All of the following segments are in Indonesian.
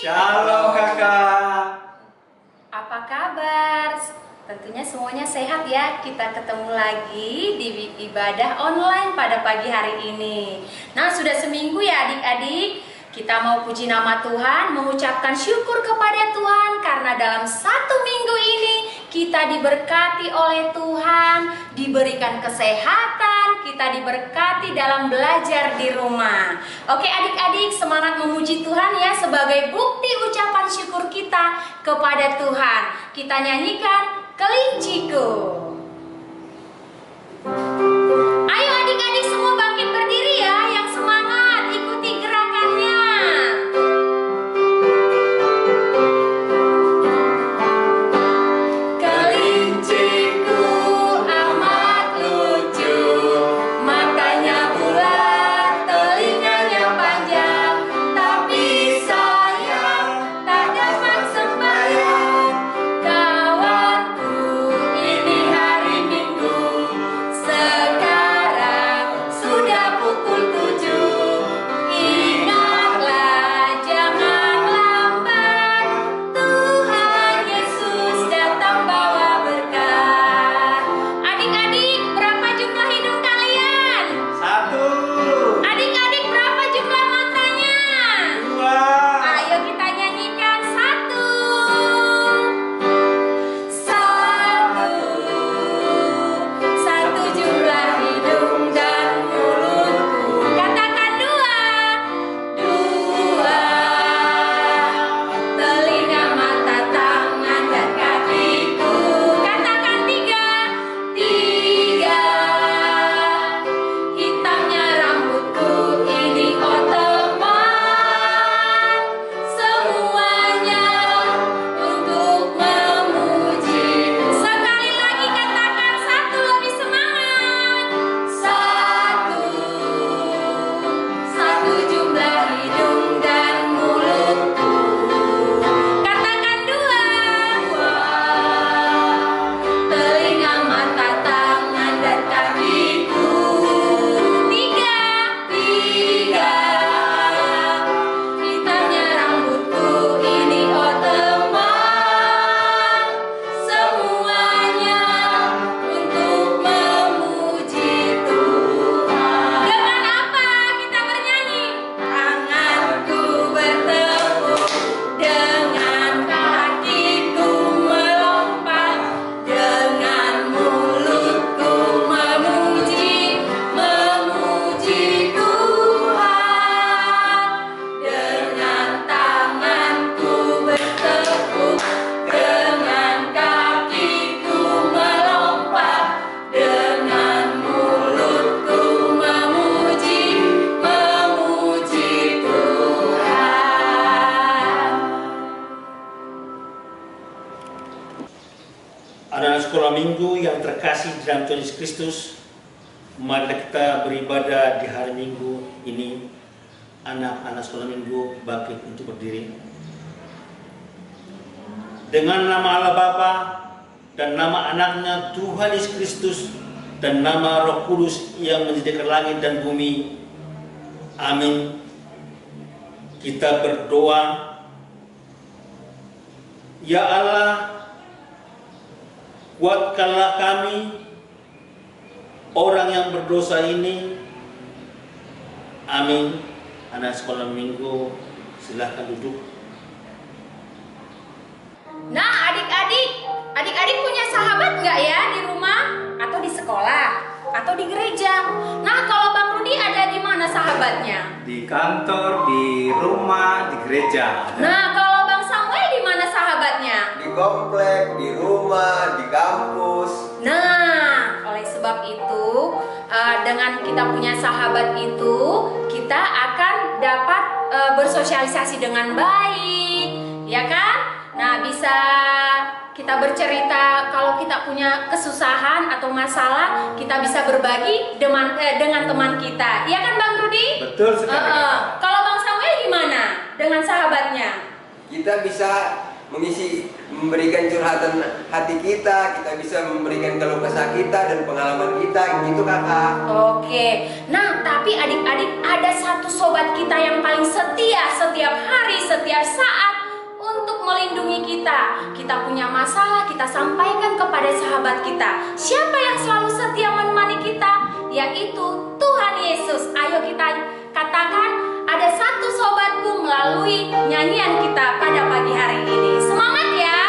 Shalom kakak. Apa kabar? Tentunya semuanya sehat ya. Kita ketemu lagi di ibadah online pada pagi hari ini. Nah, sudah seminggu ya adik-adik. Kita mau puji nama Tuhan, mengucapkan syukur kepada Tuhan karena dalam satu minggu ini kita diberkati oleh Tuhan, diberikan kesehatan, kita diberkati dalam belajar di rumah. Oke adik-adik, semangat memuji Tuhan ya sebagai bukti ucapan syukur kita kepada Tuhan. Kita nyanyikan Kelinciku. Ayo adik-adik semua bangkit berdiri ya, yang semangat ikuti gerakannya. Kelinciku amat lucu, matanya bulat, telinganya panjang, tapi sayang tak dapat sembahyang. Kawanku, ini hari Minggu, sekarang sudah pukul 7. Ingatlah jangan lambat, Tuhan Yesus datang bawa berkat. Adik-adik, berapa jumlah hidung kalian? 1, Adik-adik, berapa jumlah matanya? 2. Ayo kita nyanyikan satu. Satu jumlah hidung dan mulutku. Katakan dua. Telinga, mata, tangan, dan kakiku. Katakan tiga. Hitamnya rambutku, ini oh teman. Semuanya untuk memuji. Sekali lagi katakan satu, lebih semangat. Satu jumlah hidung dan mulutku. Katakan dua. Telinga, mata, tangan, dan kakiku. Tiga. Hitamnya rambutku, ini oh teman. Semuanya untuk memuji Tuhan. Dengan apa kita bernyanyi? Tanganku bertepuk, dengan kakiku melompat, dengan mulutku memuji Tuhan. Dengan tanganku bertepuk, dengan kakiku melompat, dengan mulutku memuji Tuhan. Anak-anak sekolah minggu yang terkasih di dalam Tuhan Yesus Kristus, mari kita beribadah di hari Minggu ini. Anak-anak sekolah minggu bangkit untuk berdiri. Dengan nama Allah Bapa dan nama anaknya Tuhan Yesus Kristus dan nama Roh Kudus yang menjadikan langit dan bumi. Amin. Kita berdoa. Ya Allah, kuatkanlah kami, orang yang berdosa ini. Amin. Anak sekolah minggu, silahkan duduk. Nah adik-adik punya sahabat nggak ya di rumah? Atau di sekolah? Atau di gereja? Nah kalau Bang Rudi ada di mana sahabatnya? Di kantor, di rumah, di gereja. Nah kalau Bang Samuel di mana sahabatnya? Di komplek, di rumah, di kampus. Nah, oleh sebab itu, dengan kita punya sahabat itu, kita akan dapat bersosialisasi dengan baik, ya kan? Nah, bisa kita bercerita kalau kita punya kesusahan atau masalah, kita bisa berbagi dengan teman kita, ya kan Bang Rudi? Betul sekali. Kalau Bang Samuel gimana dengan sahabatnya? Kita bisa memberikan curhatan hati kita bisa memberikan keluh kesah kita dan pengalaman kita, gitu kakak. Oke, nah tapi adik-adik ada satu sobat kita yang paling setia setiap hari, setiap saat kita punya masalah, kita sampaikan kepada sahabat kita. Siapa yang selalu setia menemani kita? Yaitu Tuhan Yesus. Ayo kita katakan, ada satu sobatku, melalui nyanyian kita pada pagi hari ini. Semangat ya!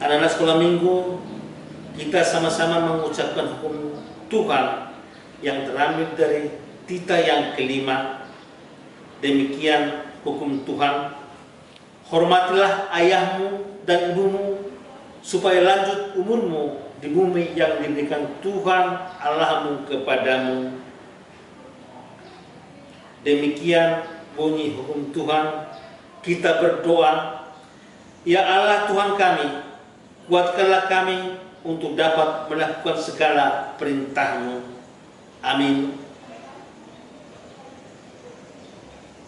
Anak-anak sekolah minggu, kita sama-sama mengucapkan hukum Tuhan yang terambil dari Tita yang kelima. Demikian hukum Tuhan: hormatilah ayahmu dan ibumu, supaya lanjut umurmu di bumi yang diberikan Tuhan Allahmu kepadamu. Demikian bunyi hukum Tuhan. Kita berdoa: ya Allah Tuhan kami, kuatkanlah kami untuk dapat melakukan segala perintah-Mu. Amin.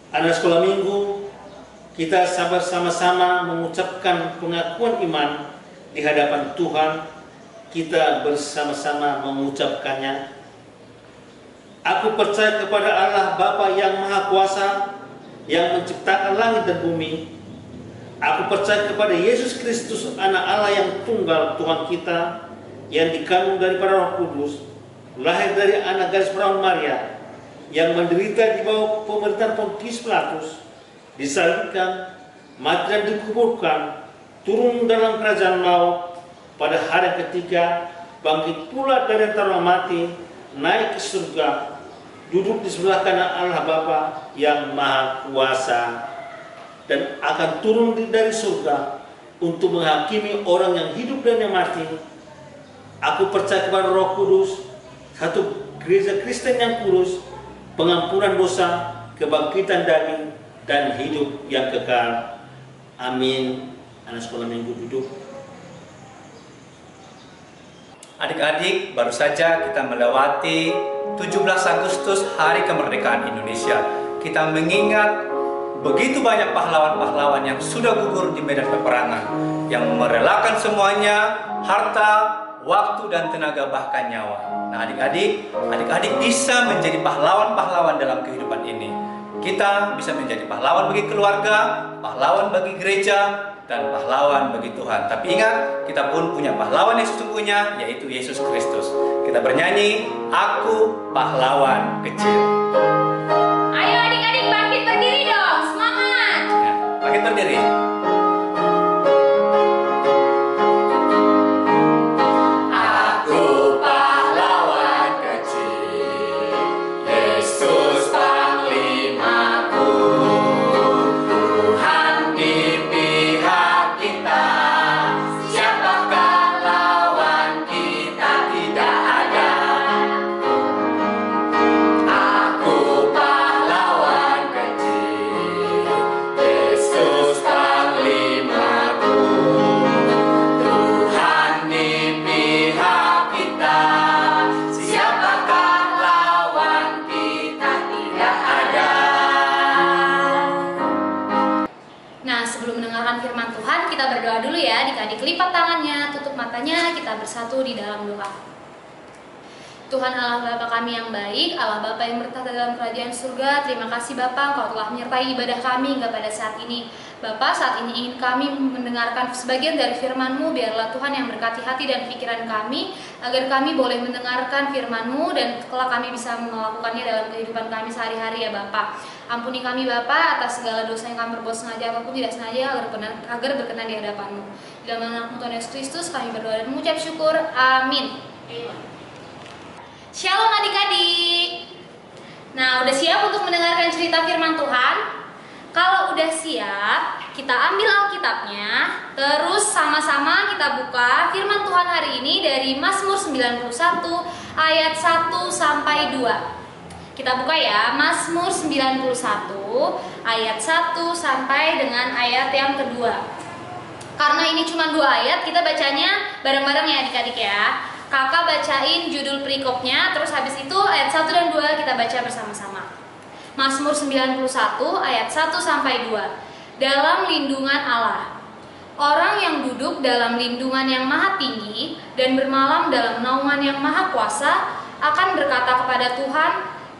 Anak sekolah minggu, kita sama-sama mengucapkan pengakuan iman di hadapan Tuhan. Kita bersama-sama mengucapkannya. Aku percaya kepada Allah Bapa yang Maha Kuasa, yang menciptakan langit dan bumi. Aku percaya kepada Yesus Kristus, Anak Allah yang tunggal, Tuhan kita, yang dikandung daripada Roh Kudus, lahir dari anak gadis perawan Maria, yang menderita di bawah pemerintahan Pontius Pilatus, disalibkan, mati dan dikuburkan, turun dalam kerajaan maut, pada hari ketiga bangkit pula dari antara orang mati, naik ke surga, duduk di sebelah kanan Allah Bapa yang Maha Kuasa, dan akan turun dari surga untuk menghakimi orang yang hidup dan yang mati. Aku percaya kepada Roh Kudus, satu gereja Kristen yang kudus, pengampunan dosa, kebangkitan daging, dan hidup yang kekal. Amin. Anak sekolah minggu duduk. Adik-adik, baru saja kita melewati 17 Agustus, Hari Kemerdekaan Indonesia. Kita mengingat begitu banyak pahlawan-pahlawan yang sudah gugur di medan peperangan, yang merelakan semuanya, harta, waktu, dan tenaga, bahkan nyawa. Nah, adik-adik bisa menjadi pahlawan-pahlawan dalam kehidupan ini. Kita bisa menjadi pahlawan bagi keluarga, pahlawan bagi gereja, dan pahlawan bagi Tuhan. Tapi ingat, kita pun punya pahlawan yang sesungguhnya, yaitu Yesus Kristus. Kita bernyanyi, Aku Pahlawan Kecil. Ayo adik-adik bangkit berdiri dong, semangat. Ya, bangkit berdiri. Kita berdoa dulu ya, adik-adik lipat tangannya, tutup matanya, kita bersatu di dalam doa. Tuhan Allah Bapa kami yang baik, Allah Bapa yang bertahta dalam kerajaan surga, terima kasih Bapa, Engkau telah menyertai ibadah kami hingga pada saat ini. Bapa, saat ini ingin kami mendengarkan sebagian dari firman-Mu, biarlah Tuhan yang berkati hati dan pikiran kami, agar kami boleh mendengarkan firman-Mu dan kelak kami bisa melakukannya dalam kehidupan kami sehari-hari ya Bapa. Ampuni kami Bapa atas segala dosa yang kami perbuat sengaja ataupun tidak sengaja, agar berkenan di hadapan-Mu. Di dalam nama Tuhan Yesus Kristus kami berdoa dan mengucap syukur. Amin. Shalom adik-adik. Nah, udah siap untuk mendengarkan cerita firman Tuhan? Kalau udah siap, kita ambil Alkitabnya, terus sama-sama kita buka firman Tuhan hari ini dari Mazmur 91 ayat 1 sampai 2. Kita buka ya, Mazmur 91 ayat 1 sampai dengan ayat yang kedua. Karena ini cuma 2 ayat, kita bacanya bareng-bareng ya adik-adik ya. Kakak bacain judul perikopnya, terus habis itu ayat 1 dan 2 kita baca bersama-sama. Mazmur 91 ayat 1 sampai 2. Dalam lindungan Allah. Orang yang duduk dalam lindungan yang maha tinggi dan bermalam dalam naungan yang maha kuasa akan berkata kepada Tuhan,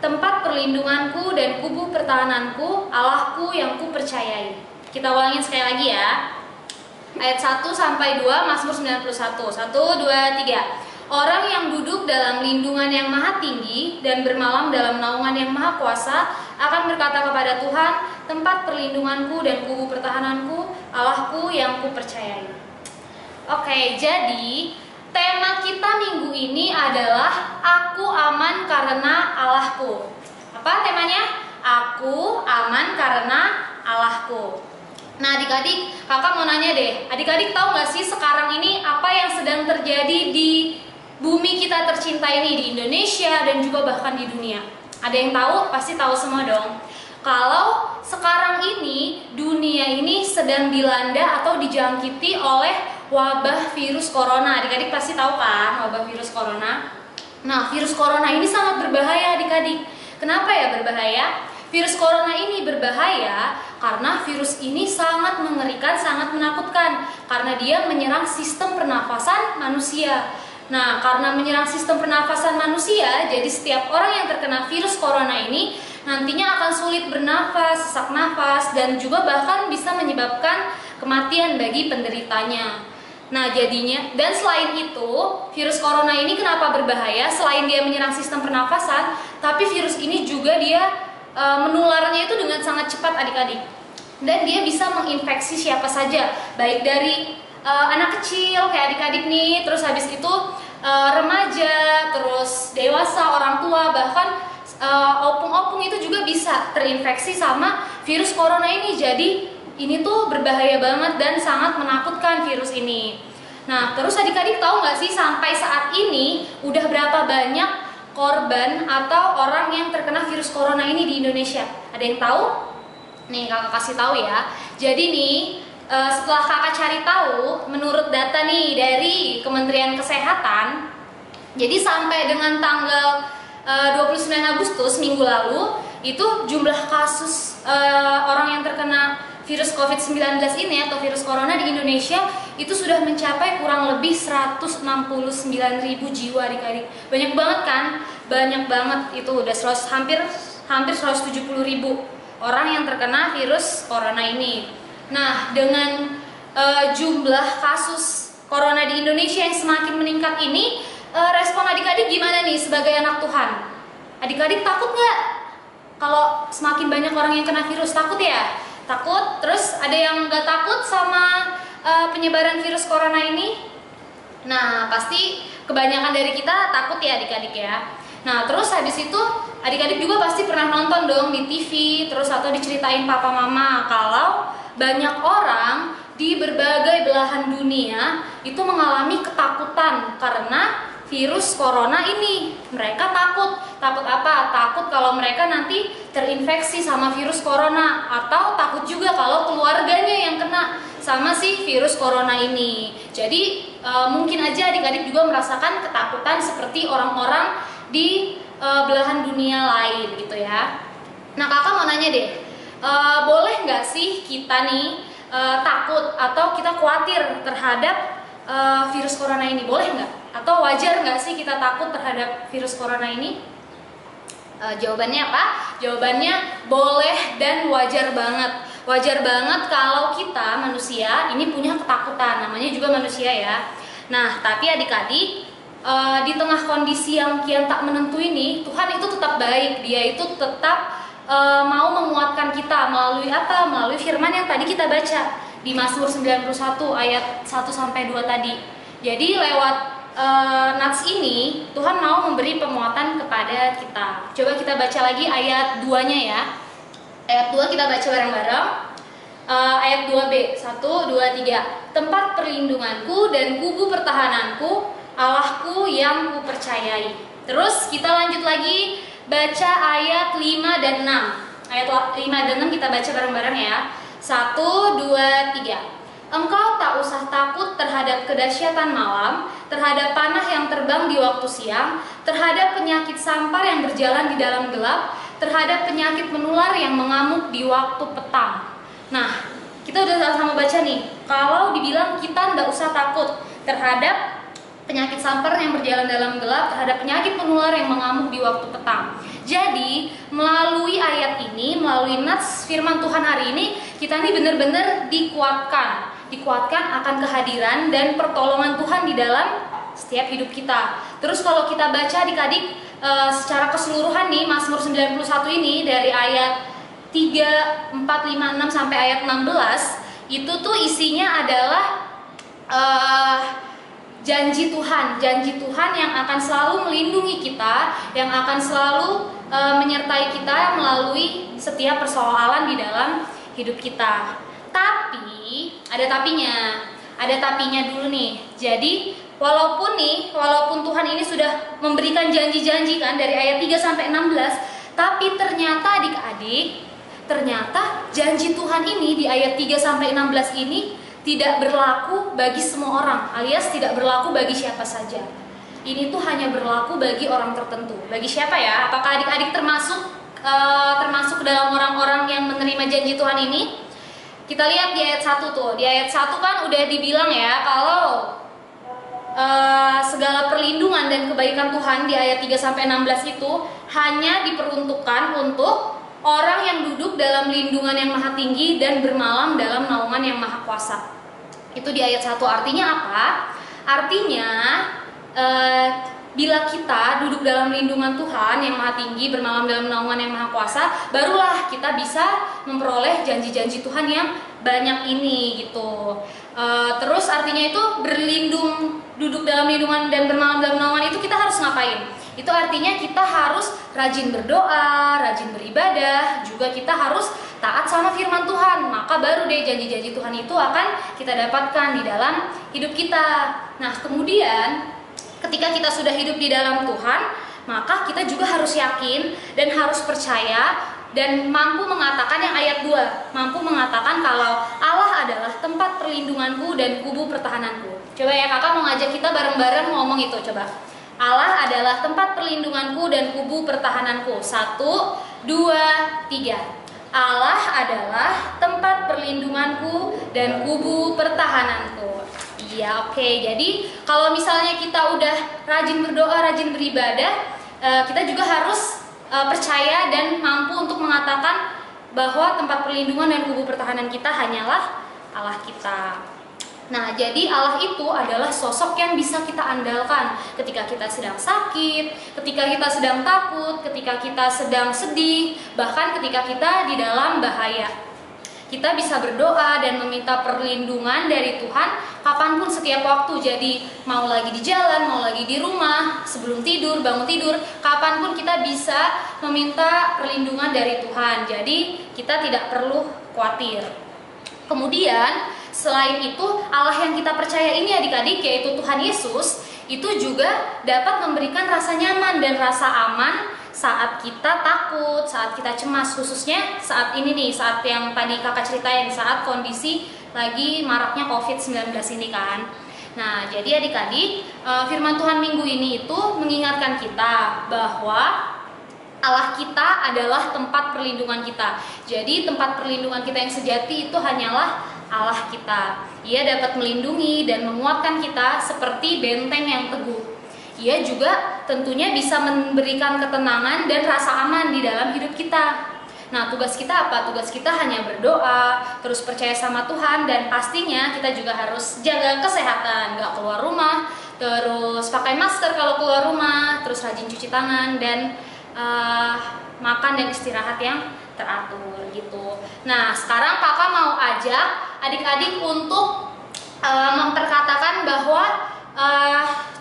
tempat perlindunganku dan kubu pertahananku, Allahku yang kupercayai. Kita ulangin sekali lagi ya. Ayat 1 sampai 2 Mazmur 91. 1, 2, 3. Orang yang duduk dalam lindungan yang maha tinggi dan bermalam dalam naungan yang maha kuasa akan berkata kepada Tuhan, tempat perlindunganku dan kubu pertahananku, Allahku yang kupercayai. Oke, jadi tema kita minggu ini adalah Aku aman karena Allahku. Apa temanya? Aku aman karena Allahku. Nah adik-adik, kakak mau nanya deh, adik-adik tahu gak sih sekarang ini apa yang sedang terjadi di bumi kita tercinta ini, di Indonesia dan juga bahkan di dunia? Ada yang tahu? Pasti tahu semua dong. Kalau sekarang ini dunia ini sedang dilanda atau dijangkiti oleh wabah virus corona. Adik-adik pasti tahu kan wabah virus corona. Nah, virus corona ini sangat berbahaya adik-adik. Kenapa ya berbahaya? Virus corona ini berbahaya karena virus ini sangat mengerikan, sangat menakutkan. Karena dia menyerang sistem pernafasan manusia. Nah, karena menyerang sistem pernafasan manusia, jadi setiap orang yang terkena virus corona ini nantinya akan sulit bernafas, sesak nafas, dan juga bahkan bisa menyebabkan kematian bagi penderitanya. Nah, jadinya, dan selain itu, virus corona ini kenapa berbahaya? Selain dia menyerang sistem pernafasan, tapi virus ini juga dia menularnya itu dengan sangat cepat adik-adik. Dan dia bisa menginfeksi siapa saja, baik dari anak kecil kayak adik-adik nih, terus habis itu remaja, terus dewasa, orang tua, bahkan opung-opung itu juga bisa terinfeksi sama virus corona ini. Jadi ini tuh berbahaya banget dan sangat menakutkan virus ini. Nah, terus adik-adik tahu nggak sih sampai saat ini udah berapa banyak korban atau orang yang terkena virus corona ini di Indonesia? Ada yang tahu? Nih kakak kasih tahu ya. Jadi nih setelah kakak cari tahu, menurut data nih dari Kementerian Kesehatan, jadi sampai dengan tanggal 29 Agustus minggu lalu, itu jumlah kasus orang yang terkena virus COVID-19 ini atau virus corona di Indonesia itu sudah mencapai kurang lebih 169.000 jiwa adik-adik. Banyak banget kan? Banyak banget, itu udah hampir 170.000 orang yang terkena virus corona ini. Nah, dengan jumlah kasus corona di Indonesia yang semakin meningkat ini, respon adik-adik gimana nih sebagai anak Tuhan? Adik-adik takut nggak kalau semakin banyak orang yang kena virus? Takut ya? Takut. Terus ada yang nggak takut sama penyebaran virus corona ini? Nah, pasti kebanyakan dari kita takut ya adik-adik ya. Nah, terus habis itu adik-adik juga pasti pernah nonton dong di TV, terus atau diceritain papa mama kalau banyak orang di berbagai belahan dunia itu mengalami ketakutan karena virus corona ini. Mereka takut. Takut apa? Takut kalau mereka nanti terinfeksi sama virus corona, atau takut juga kalau keluarganya yang kena sama si virus corona ini. Jadi mungkin aja adik-adik juga merasakan ketakutan seperti orang-orang di belahan dunia lain gitu ya. Nah, kakak mau nanya deh, boleh nggak sih kita nih takut atau kita khawatir terhadap virus corona ini? Boleh nggak? Atau wajar nggak sih kita takut terhadap virus corona ini? Jawabannya apa? Jawabannya boleh dan wajar banget. Wajar banget kalau kita manusia ini punya ketakutan, namanya juga manusia ya. Nah, tapi adik-adik, di tengah kondisi yang kian tak menentu ini, Tuhan itu tetap baik. Dia itu tetap mau menguatkan kita melalui apa? Melalui firman yang tadi kita baca di Mazmur 91 ayat 1-2 tadi. Jadi lewat nats ini Tuhan mau memberi penguatan kepada kita. Coba kita baca lagi ayat 2-nya ya. Ayat 2 kita baca bareng-bareng. Ayat 2b, 1, 2, 3. Tempat perlindunganku dan kubu pertahananku, Allahku yang kupercayai. Terus kita lanjut lagi baca ayat 5 dan 6. Ayat 5 dan 6 kita baca bareng-bareng ya. 1, 2, 3. Engkau tak usah takut terhadap kedahsyatan malam, terhadap panah yang terbang di waktu siang, terhadap penyakit sampar yang berjalan di dalam gelap, terhadap penyakit menular yang mengamuk di waktu petang. Nah, kita udah sama-sama baca nih, kalau dibilang kita nggak usah takut terhadap penyakit sampar yang berjalan dalam gelap, terhadap penyakit menular yang mengamuk di waktu petang. Jadi, melalui ayat ini, melalui nats firman Tuhan hari ini, kita ini benar-benar dikuatkan akan kehadiran dan pertolongan Tuhan di dalam setiap hidup kita. Terus kalau kita baca adik-adik secara keseluruhan nih, Mazmur 91 ini dari ayat 3, 4, 5, 6 sampai ayat 16, itu tuh isinya adalah janji Tuhan yang akan selalu melindungi kita, yang akan selalu menyertai kita melalui setiap persoalan di dalam hidup kita. Tapi ada tapinya dulu nih. Jadi walaupun Tuhan ini sudah memberikan janji-janji kan dari ayat 3 sampai 16, tapi ternyata adik-adik, janji Tuhan ini di ayat 3 sampai 16 ini tidak berlaku bagi semua orang, alias tidak berlaku bagi siapa saja. Ini tuh hanya berlaku bagi orang tertentu. Bagi siapa ya? Apakah adik-adik termasuk dalam orang-orang yang menerima janji Tuhan ini? Kita lihat di ayat 1 tuh. Di ayat 1 kan udah dibilang ya kalau segala perlindungan dan kebaikan Tuhan di ayat 3 sampai 16 itu hanya diperuntukkan untuk orang yang duduk dalam lindungan yang maha tinggi dan bermalam dalam naungan yang maha kuasa. Itu di ayat 1. Artinya apa? Artinya bila kita duduk dalam lindungan Tuhan yang maha tinggi, bermalam dalam naungan yang maha kuasa, barulah kita bisa memperoleh janji-janji Tuhan yang banyak ini gitu. Terus artinya itu duduk dalam lindungan dan bermalam dalam naungan itu kita harus ngapain? Itu artinya kita harus rajin berdoa, rajin beribadah, juga kita harus taat sama firman Tuhan. Maka baru deh janji-janji Tuhan itu akan kita dapatkan di dalam hidup kita. Nah, kemudian ketika kita sudah hidup di dalam Tuhan, maka kita juga harus yakin dan harus percaya dan mampu mengatakan yang ayat 2, mampu mengatakan kalau Allah adalah tempat perlindunganku dan kubu pertahananku. Coba ya kakak mau ngajak kita bareng-bareng ngomong itu, coba. Allah adalah tempat perlindunganku dan kubu pertahananku. 1, 2, 3. Allah adalah tempat perlindunganku dan kubu pertahananku. Iya, oke. Jadi kalau misalnya kita udah rajin berdoa, rajin beribadah, kita juga harus percaya dan mampu untuk mengatakan bahwa tempat perlindungan dan kubu pertahanan kita hanyalah Allah kita. Nah, jadi Allah itu adalah sosok yang bisa kita andalkan ketika kita sedang sakit, ketika kita sedang takut, ketika kita sedang sedih, bahkan ketika kita di dalam bahaya. Kita bisa berdoa dan meminta perlindungan dari Tuhan kapanpun setiap waktu. Jadi mau lagi di jalan, mau lagi di rumah, sebelum tidur, bangun tidur, kapanpun kita bisa meminta perlindungan dari Tuhan. Jadi kita tidak perlu khawatir. Kemudian selain itu, Allah yang kita percaya ini adik-adik, yaitu Tuhan Yesus, itu juga dapat memberikan rasa nyaman dan rasa aman saat kita takut, saat kita cemas, khususnya saat ini nih, saat yang tadi kakak ceritain, saat kondisi lagi maraknya COVID-19 ini kan. Nah, jadi adik-adik, firman Tuhan minggu ini itu mengingatkan kita bahwa Allah kita adalah tempat perlindungan kita. Jadi tempat perlindungan kita yang sejati itu hanyalah Allah kita. Ia dapat melindungi dan menguatkan kita seperti benteng yang teguh. Ia juga tentunya bisa memberikan ketenangan dan rasa aman di dalam hidup kita. Nah, tugas kita apa? Tugas kita hanya berdoa, terus percaya sama Tuhan, dan pastinya kita juga harus jaga kesehatan, nggak keluar rumah, terus pakai masker kalau keluar rumah, terus rajin cuci tangan, dan makan dan istirahat yang teratur gitu. Nah, sekarang kakak mau ajak adik-adik untuk memperkatakan bahwa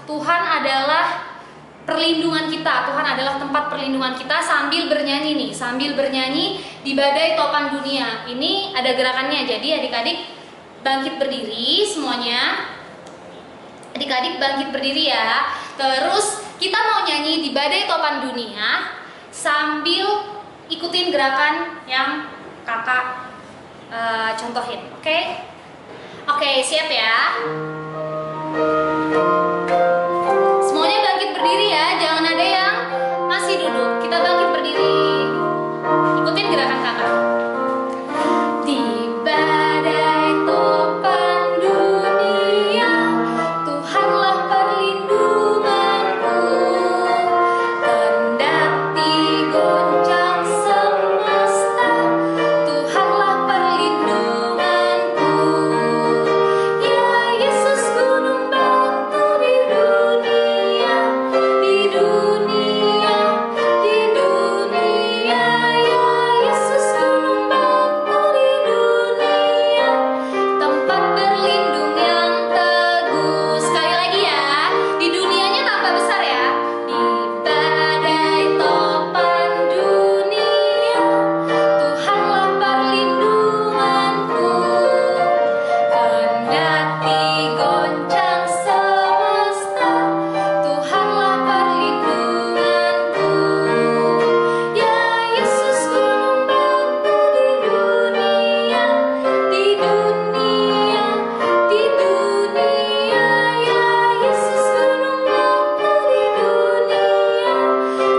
Tuhan adalah perlindungan kita, Tuhan adalah tempat perlindungan kita, sambil bernyanyi nih, sambil bernyanyi di badai topan dunia. Ini ada gerakannya, jadi adik-adik bangkit berdiri semuanya. Adik-adik bangkit berdiri ya. Terus kita mau nyanyi di badai topan dunia sambil ikutin gerakan yang kakak contohin, oke? Oke, siap ya? Semuanya bangkit berdiri ya, jangan ada yang masih duduk. Kita bangkit berdiri. Ikutin gerakan kakak. Di badai topan dunia, Tuhanlah perlindunganku. Kendati goncang semesta, Tuhanlah perlindunganku. Ya Yesus gunung batu di dunia, di dunia, di dunia. Ya Yesus gunung batu di dunia, tempat berlindung yang teguh. Sekali lagi ya, di dunianya tambah besar ya. Di badai topan dunia, Tuhanlah perlindunganku. Kendati goncang semesta, Tuhanlah perlindunganku. Ya Yesus gunung batu di dunia, di dunia, di dunia. Ya Yesus gunung batu di dunia,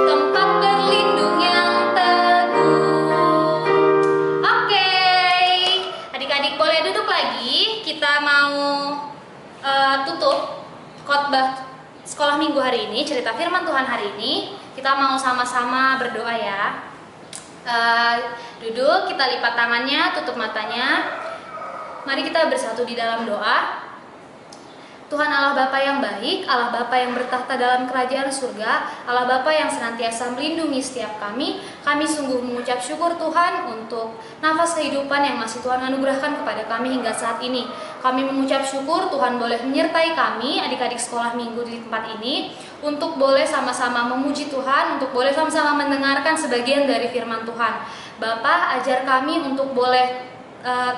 tempat berlindung yang teguh. Oke, adik-adik boleh duduk lagi. Kita mau tutup khotbah sekolah minggu hari ini, cerita firman Tuhan hari ini. Kita mau sama-sama berdoa ya. Duduk, kita lipat tangannya, tutup matanya. Mari kita bersatu di dalam doa. Tuhan Allah Bapa yang baik, Allah Bapa yang bertahta dalam kerajaan surga, Allah Bapa yang senantiasa melindungi setiap kami sungguh mengucap syukur Tuhan untuk nafas kehidupan yang masih Tuhan anugerahkan kepada kami hingga saat ini. Kami mengucap syukur Tuhan boleh menyertai kami, adik-adik sekolah minggu di tempat ini, untuk boleh sama-sama memuji Tuhan, untuk boleh sama-sama mendengarkan sebagian dari firman Tuhan. Bapa, ajar kami untuk boleh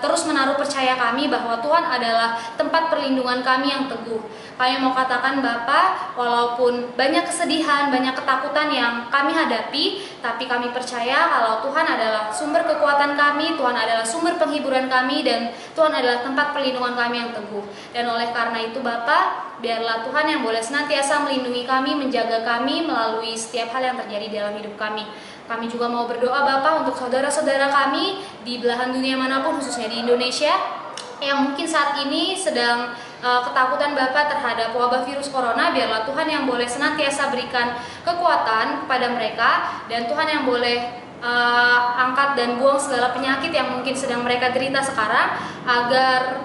terus menaruh percaya kami bahwa Tuhan adalah tempat perlindungan kami yang teguh. Kami mau katakan Bapa, walaupun banyak kesedihan, banyak ketakutan yang kami hadapi, tapi kami percaya kalau Tuhan adalah sumber kekuatan kami, Tuhan adalah sumber penghiburan kami, dan Tuhan adalah tempat perlindungan kami yang teguh. Dan oleh karena itu Bapa, biarlah Tuhan yang boleh senantiasa melindungi kami, menjaga kami melalui setiap hal yang terjadi dalam hidup kami. Kami juga mau berdoa Bapa untuk saudara-saudara kami di belahan dunia manapun, khususnya di Indonesia, yang mungkin saat ini sedang ketakutan Bapa terhadap wabah virus corona. Biarlah Tuhan yang boleh senantiasa berikan kekuatan kepada mereka, dan Tuhan yang boleh angkat dan buang segala penyakit yang mungkin sedang mereka derita sekarang, agar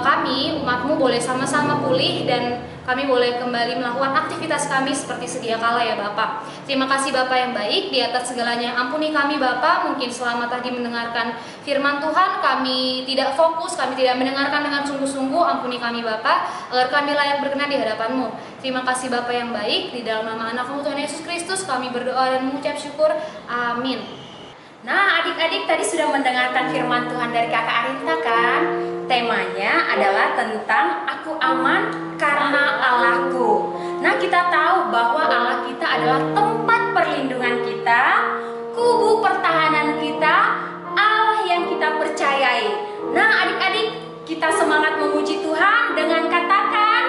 kami, umatmu, boleh sama-sama pulih dan kami boleh kembali melakukan aktivitas kami seperti sedia kala ya Bapak. Terima kasih Bapak yang baik, di atas segalanya ampuni kami Bapak. Mungkin selama tadi mendengarkan firman Tuhan kami tidak fokus, kami tidak mendengarkan dengan sungguh-sungguh, ampuni kami Bapak, agar kami layak berkenan di hadapan-Mu. Terima kasih Bapak yang baik, di dalam nama anak-Mu Tuhan Yesus Kristus kami berdoa dan mengucap syukur, amin. Nah, adik-adik tadi sudah mendengarkan firman Tuhan dari Kakak Arinta kan? Temanya adalah tentang aku aman karena Allahku. Nah, kita tahu bahwa Allah kita adalah tempat perlindungan kita, kubu pertahanan kita, Allah yang kita percayai. Nah, adik-adik, kita semangat memuji Tuhan dengan katakan,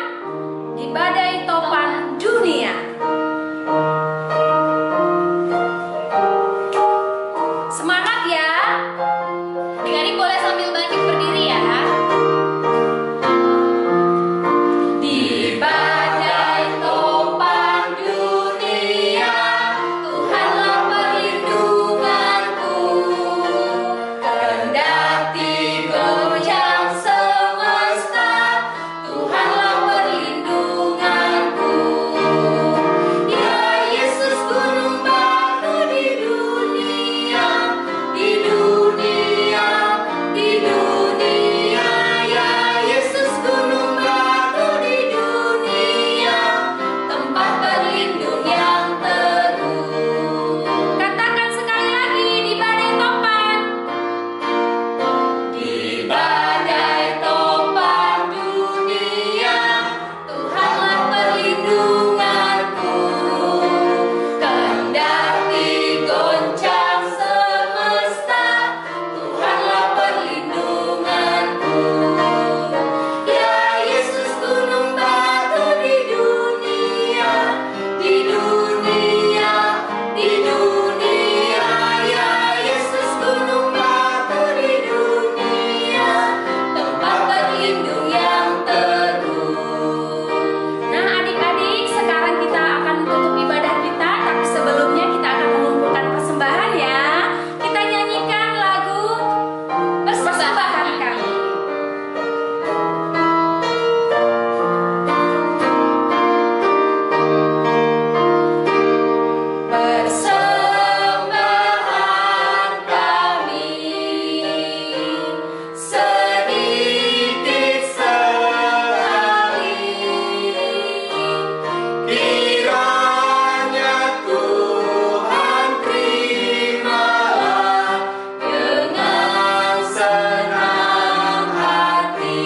di badai topan dunia. Semangat ya. Adik-adik boleh sambil bangkit berdiri ya. Di badai topan dunia, Tuhanlah perlindunganku. Kendati goyang semesta, Tuhanlah perlindunganku. Ya Yesus gunung batu di dunia, di dunia, di dunia. Ya Yesus gunung batu di dunia, tempat berlindung yang teguh. Katakan sekali lagi, di badai topan. Di badai topan dunia, Tuhanlah perlindunganku. Kendati goncang semesta, Tuhanlah perlindunganku. Ya Yesus gunung batu di dunia, di dunia, di dunia. Ya Yesus gunung batu di dunia, tempat berlindung yang teguh. Nah adik-adik, sekarang kita akan tutup ibadah kita, tapi sebelumnya kita akan mengumpulkan persembahan ya. Kita nyanyikan lagu persembahan kami. Persembahan kami sedikit sekali, kiranya Tuhan terimalah dengan senang hati.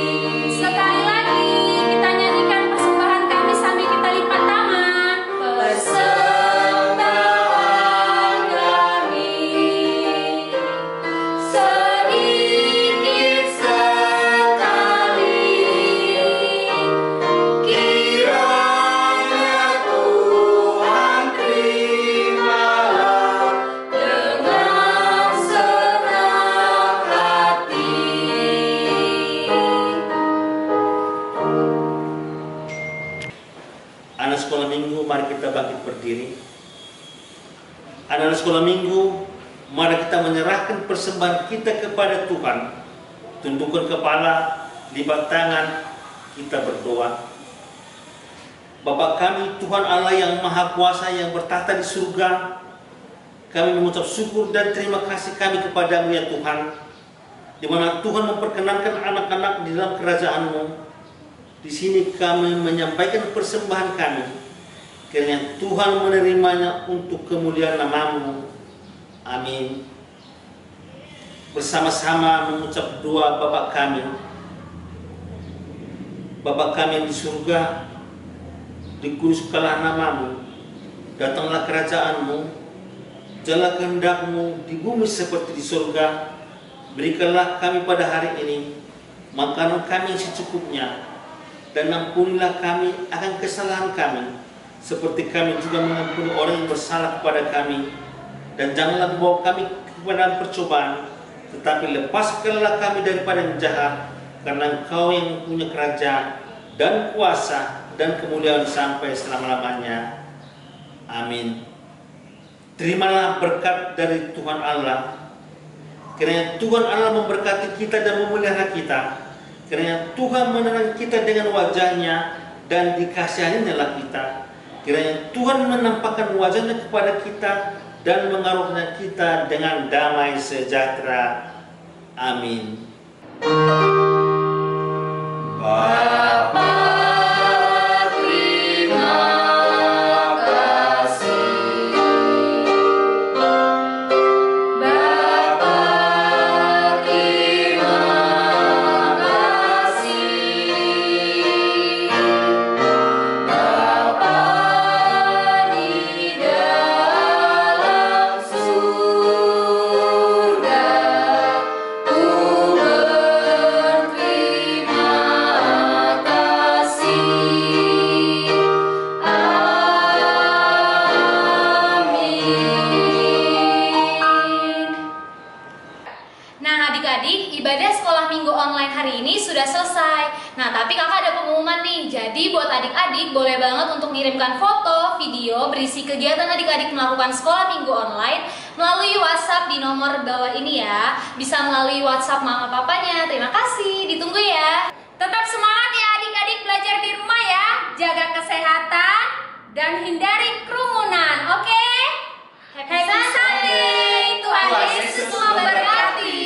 Sekali lagi kita nyanyikan persembahan kami sambil kita lipat tangan. Persembahan kami sedikit sekali, kiranya Tuhan terimalah dengan senang hati. Anak sekolah minggu, mari kita bangkit berdiri. Anak sekolah minggu, mari kita menyerahkan persembahan kita kepada Tuhan. Tundukkan kepala, lipat tangan, kita berdoa. Bapa kami, Tuhan Allah yang Maha Kuasa yang bertahta di surga, kami mengucap syukur dan terima kasih kami kepadamu ya Tuhan, di mana Tuhan memperkenankan anak-anak di dalam kerajaan-Mu. Di sini kami menyampaikan persembahan kami, kiranya Tuhan menerimanya untuk kemuliaan nama-Mu. Amin. Bersama-sama mengucap doa Bapa kami. Bapa kami yang di surga, dikuduskanlah nama-Mu, datanglah kerajaan-Mu, jalanlah kehendak-Mu di bumi seperti di surga. Berikanlah kami pada hari ini makanan kami yang secukupnya, dan ampunilah kami akan kesalahan kami, seperti kami juga mengampuni orang yang bersalah kepada kami. Dan janganlah membawa kami kepada percobaan, tetapi lepaskanlah kami daripada yang jahat, karena Engkau yang punya kerajaan dan kuasa dan kemuliaan sampai selama-lamanya. Amin. terimalah berkat dari Tuhan Allah. Kiranya Tuhan Allah memberkati kita dan memelihara kita. Kiranya Tuhan menerangi kita dengan wajahnya dan dikasihaninya kita. Kiranya Tuhan menampakkan wajahnya kepada kita dan mengaruniakan kita dengan damai sejahtera. Amin. Ibadah sekolah minggu online hari ini sudah selesai. Nah, tapi kakak ada pengumuman nih. Jadi buat adik-adik boleh banget untuk mengirimkan foto, video berisi kegiatan adik-adik melakukan sekolah minggu online melalui WhatsApp di nomor bawah ini ya. Bisa melalui WhatsApp mama papanya. Terima kasih, ditunggu ya. Tetap semangat ya adik-adik belajar di rumah ya. Jaga kesehatan dan hindari kerumunan. Oke? Happy Sunday. Tuhan Yesus memberkati.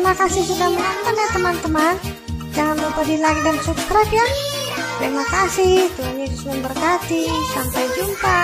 Terima kasih sudah menonton ya teman-teman. Jangan lupa di like dan subscribe ya. Terima kasih, Tuhan Yesus memberkati. Sampai jumpa.